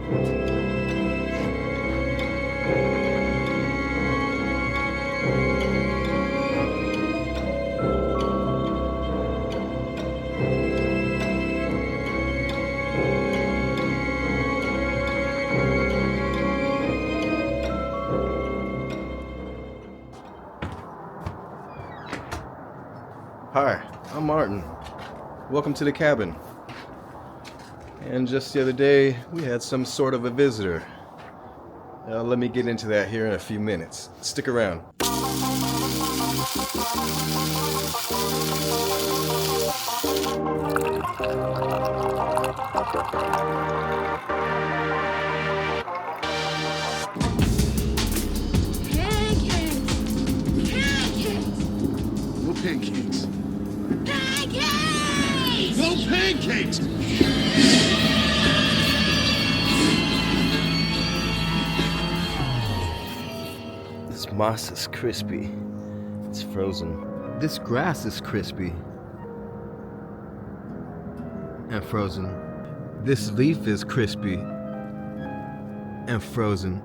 Hi, I'm Martin. Welcome to the cabin. And just the other day, we had some sort of a visitor. Let me get into that here in a few minutes. Stick around. No pancakes. Pancakes! No pancakes! This moss is crispy. It's frozen. This grass is crispy and frozen. This leaf is crispy and frozen.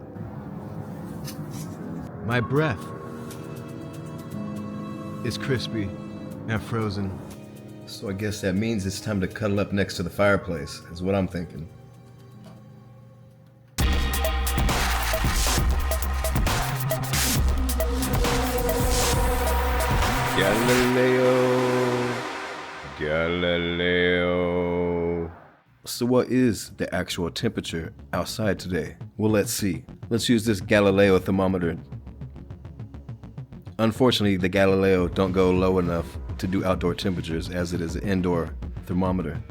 My breath is crispy and frozen. So I guess that means it's time to cuddle up next to the fireplace, is what I'm thinking. Galileo. So what is the actual temperature outside today? Well, let's see. Let's use this Galileo thermometer. Unfortunately, the Galileo don't go low enough to do outdoor temperatures as it is an indoor thermometer.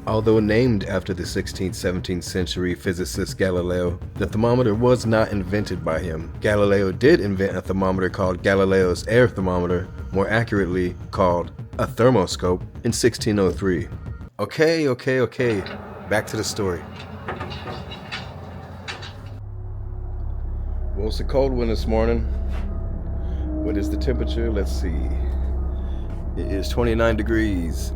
Although named after the 16th, 17th century physicist Galileo, the thermometer was not invented by him. Galileo did invent a thermometer called Galileo's air thermometer, more accurately called a thermoscope, in 1603. Okay. Back to the story. Well, it's a cold one this morning. What is the temperature? Let's see. It is 29 degrees.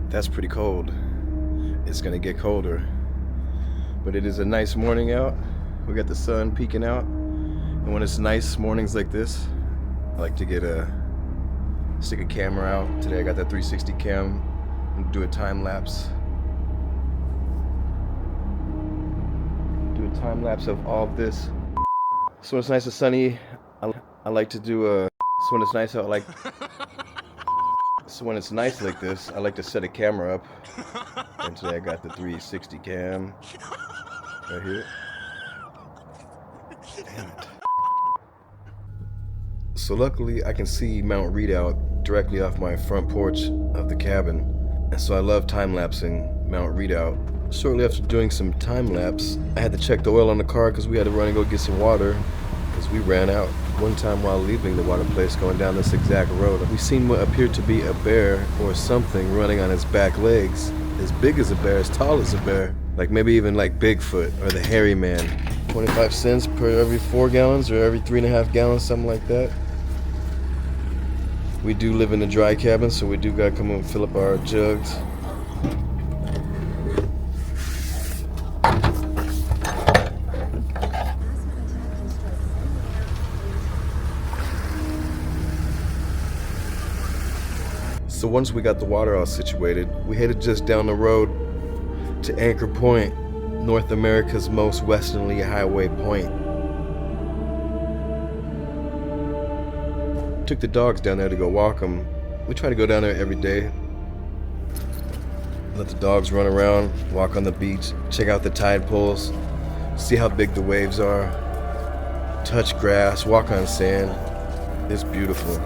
That's pretty cold. It's gonna get colder. But it is a nice morning out. We got the sun peeking out. And when it's nice mornings like this, I like to stick a camera out. Today I got that 360 cam and do a time lapse. Time lapse of all of this. So when it's nice and sunny, I like to do a. So when it's nice out, So when it's nice like this, I like to set a camera up. And today I got the 360 cam right here. Damn it. So luckily I can see Mount Redoubt directly off my front porch of the cabin. And so I love time-lapsing Mount Redoubt. Shortly after doing some time-lapse, I had to check the oil on the car because we had to run and go get some water because we ran out. One time while leaving the water place going down this exact road, we seen what appeared to be a bear or something running on its back legs. As big as a bear, as tall as a bear. Like maybe even like Bigfoot or the hairy man. 25 cents per every 4 gallons or every 3.5 gallons, something like that. We do live in a dry cabin, so we do gotta come and fill up our jugs. So once we got the water all situated, we headed just down the road to Anchor Point, North America's most westerly highway point. Took the dogs down there to go walk them. We try to go down there every day. Let the dogs run around, walk on the beach, check out the tide pools, see how big the waves are, touch grass, walk on sand. It's beautiful.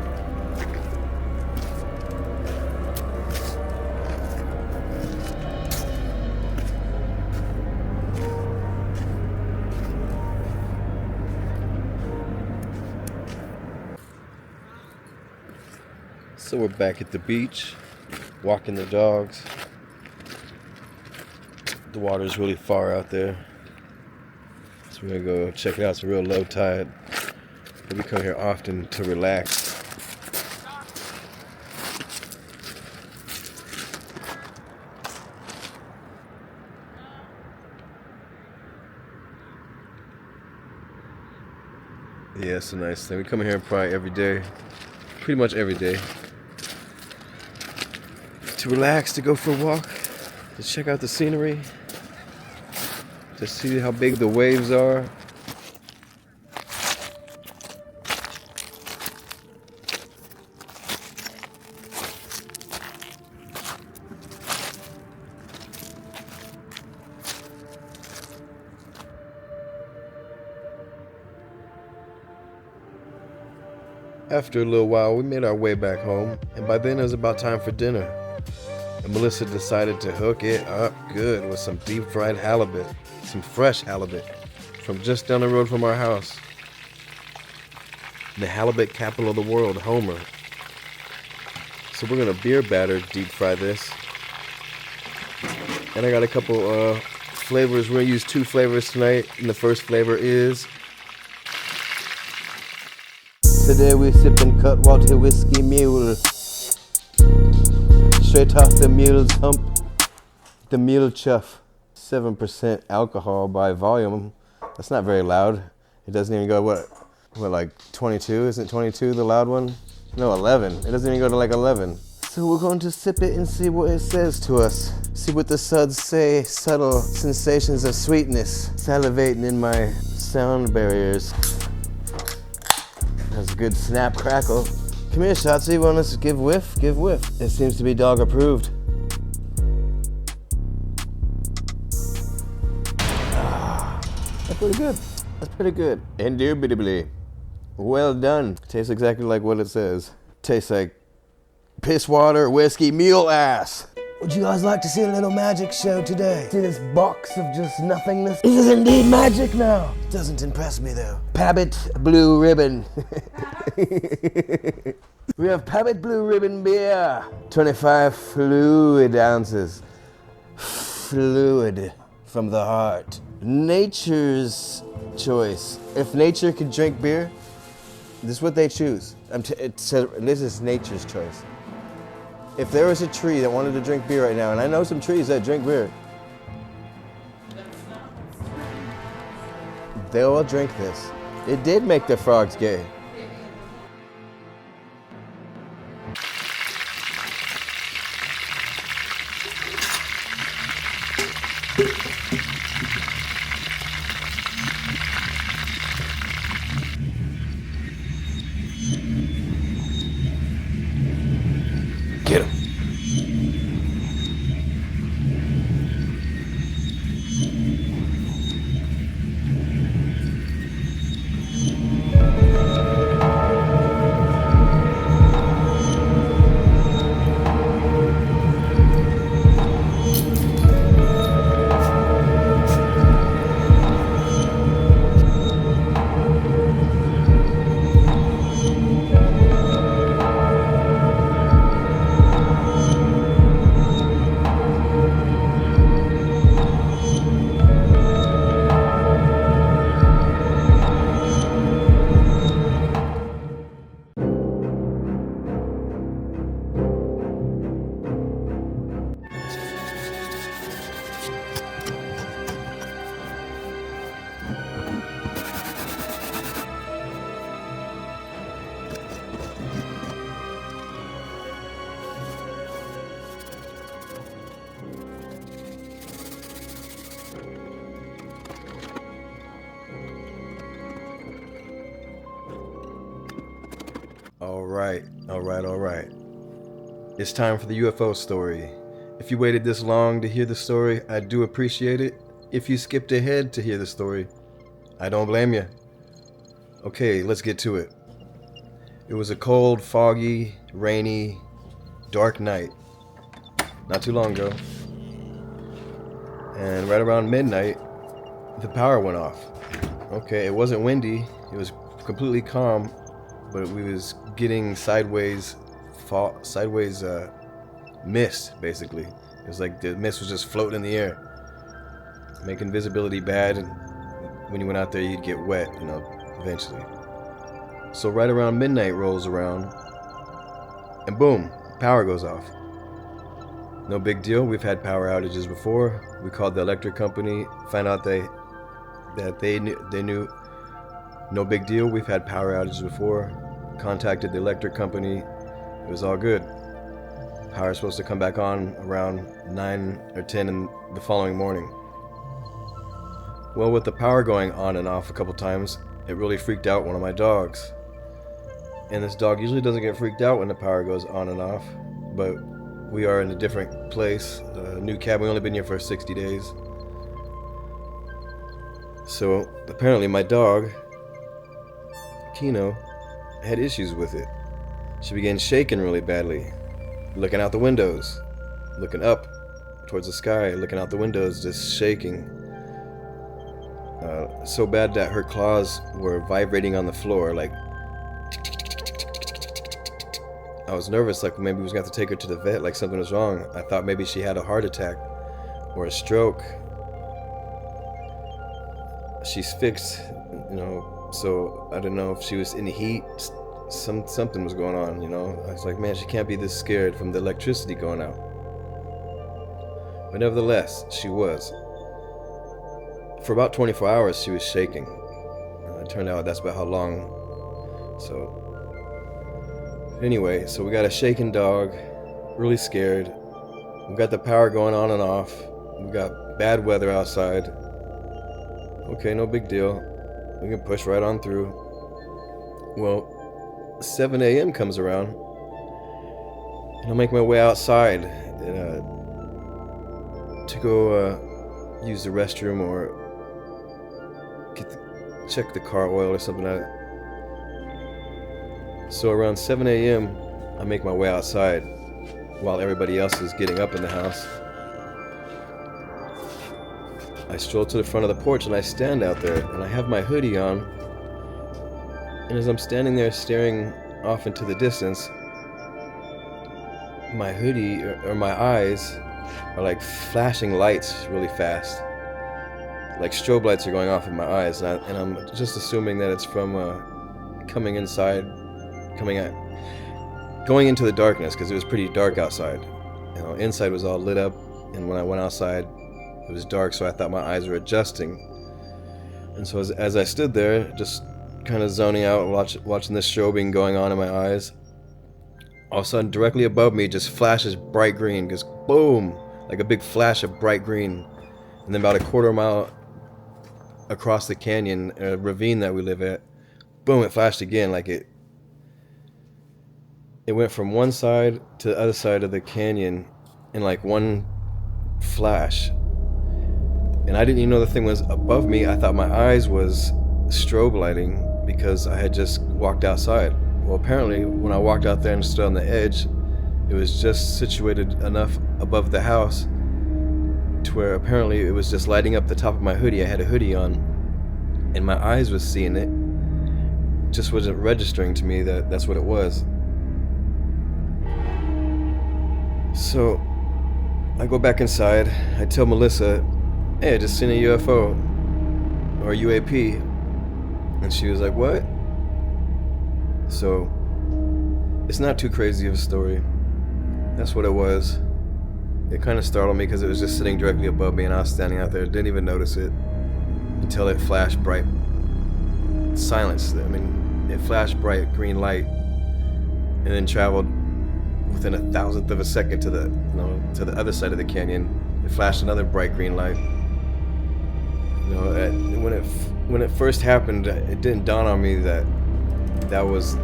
So we're back at the beach, walking the dogs. The water's really far out there. So we're gonna go check it out. It's a real low tide. But we come here often to relax. Yeah, it's a nice thing. We come here probably every day, pretty much every day, to relax, to go for a walk, to check out the scenery, to see how big the waves are. After a little while, we made our way back home, and by then it was about time for dinner. And Melissa decided to hook it up good with some deep fried halibut, some fresh halibut, from just down the road from our house. The halibut capital of the world, Homer. So we're gonna beer batter deep fry this. And I got a couple flavors. We're gonna use 2 flavors tonight, and the first flavor is... Today we're sipping Cutwater Whiskey Mule. Straight off the mule's hump. The mule chuff. 7% alcohol by volume. That's not very loud. It doesn't even go, what like 22? Isn't 22 the loud one? No, 11. It doesn't even go to like 11. So we're going to sip it and see what it says to us. See what the suds say. Subtle sensations of sweetness salivating in my sound barriers. That's a good snap crackle. Come here, Shotzi. Want us to give whiff? Give whiff. It seems to be dog approved. That's pretty good. That's pretty good. Indubitably. Well done. Tastes exactly like what it says. Tastes like piss water, whiskey, mule ass. Would you guys like to see a little magic show today? See this box of just nothingness? This is indeed magic now. It doesn't impress me though. Pabbit Blue Ribbon. We have Pabbit Blue Ribbon beer. 25 fluid ounces. Fluid from the heart. Nature's choice. If nature could drink beer, this is what they choose. This is nature's choice. If there was a tree that wanted to drink beer right now, and I know some trees that drink beer, they'll all drink this. It did make the frogs gay. Get him. All right. It's time for the UFO story. If you waited this long to hear the story, I do appreciate it. If you skipped ahead to hear the story, I don't blame you. Okay, let's get to it. It was a cold, foggy, rainy, dark night. Not too long ago. And right around midnight, the power went off. Okay, it wasn't windy. It was completely calm, but we was getting sideways mist, basically. It was like the mist was just floating in the air, making visibility bad, and when you went out there, you'd get wet, eventually. So right around midnight rolls around, and boom, power goes off. No big deal. We've had power outages before. We called the electric company, found out they knew No big deal, we've had power outages before. Contacted the electric company, it was all good. Power's supposed to come back on around 9 or 10 in the following morning. Well, with the power going on and off a couple times, it really freaked out one of my dogs. And this dog usually doesn't get freaked out when the power goes on and off, but we are in a different place, a new cabin. We've only been here for 60 days. So apparently my dog, Kino, had issues with it. She began shaking really badly, looking out the windows, looking up towards the sky, looking out the windows, just shaking. So bad that her claws were vibrating on the floor, like. I was nervous, like maybe we was going to have to take her to the vet, like something was wrong. I thought maybe she had a heart attack or a stroke. She's fixed, so I don't know if she was in heat. Something was going on, I was like, man, she can't be this scared from the electricity going out. But nevertheless, she was. For about 24 hours, she was shaking. And it turned out that's about how long. So anyway, so we got a shaken dog, really scared. We got the power going on and off. We got bad weather outside. Okay, no big deal. We can push right on through. Well, 7 a.m. comes around, and I make my way outside to go use the restroom or check the car oil or something like that. So around 7 a.m., I make my way outside while everybody else is getting up in the house. I stroll to the front of the porch and I stand out there and I have my hoodie on. And as I'm standing there staring off into the distance, my hoodie or my eyes are like flashing lights really fast. Like strobe lights are going off in my eyes, and I'm just assuming that it's from coming inside. Going into the darkness, because it was pretty dark outside. Inside was all lit up, and when I went outside, it was dark, so I thought my eyes were adjusting. And so as I stood there, just kind of zoning out, watching the strobing going on in my eyes, all of a sudden, directly above me, just flashes bright green, just boom, like a big flash of bright green. And then about a quarter mile across the canyon, a ravine that we live at, boom, it flashed again, like it went from one side to the other side of the canyon in like one flash. And I didn't even know the thing was above me. I thought my eyes was strobe lighting because I had just walked outside. Well, apparently when I walked out there and stood on the edge, it was just situated enough above the house to where apparently it was just lighting up the top of my hoodie. I had a hoodie on and my eyes was seeing it. Just wasn't registering to me that that's what it was. So I go back inside. I tell Melissa, hey, I just seen a UFO or UAP. And she was like, what? So it's not too crazy of a story. That's what it was. It kind of startled me because it was just sitting directly above me and I was standing out there. Didn't even notice it until it flashed bright. Silence. It flashed bright green light and then traveled within 1,000th of a second to the other side of the canyon. It flashed another bright green light. When it first happened, it didn't dawn on me that there was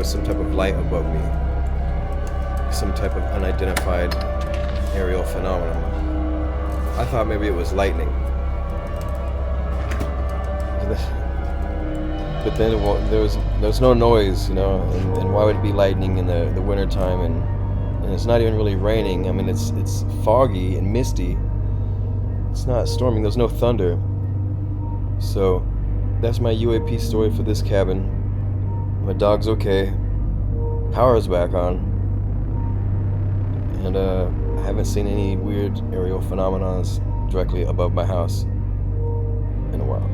some type of light above me, some type of unidentified aerial phenomenon. I thought maybe it was lightning. But then there was no noise, and why would it be lightning in the winter time? And it's not even really raining. It's foggy and misty. It's not storming. There's no thunder. So that's my UAP story for this cabin. My dog's okay. Power's back on. And I haven't seen any weird aerial phenomena directly above my house in a while.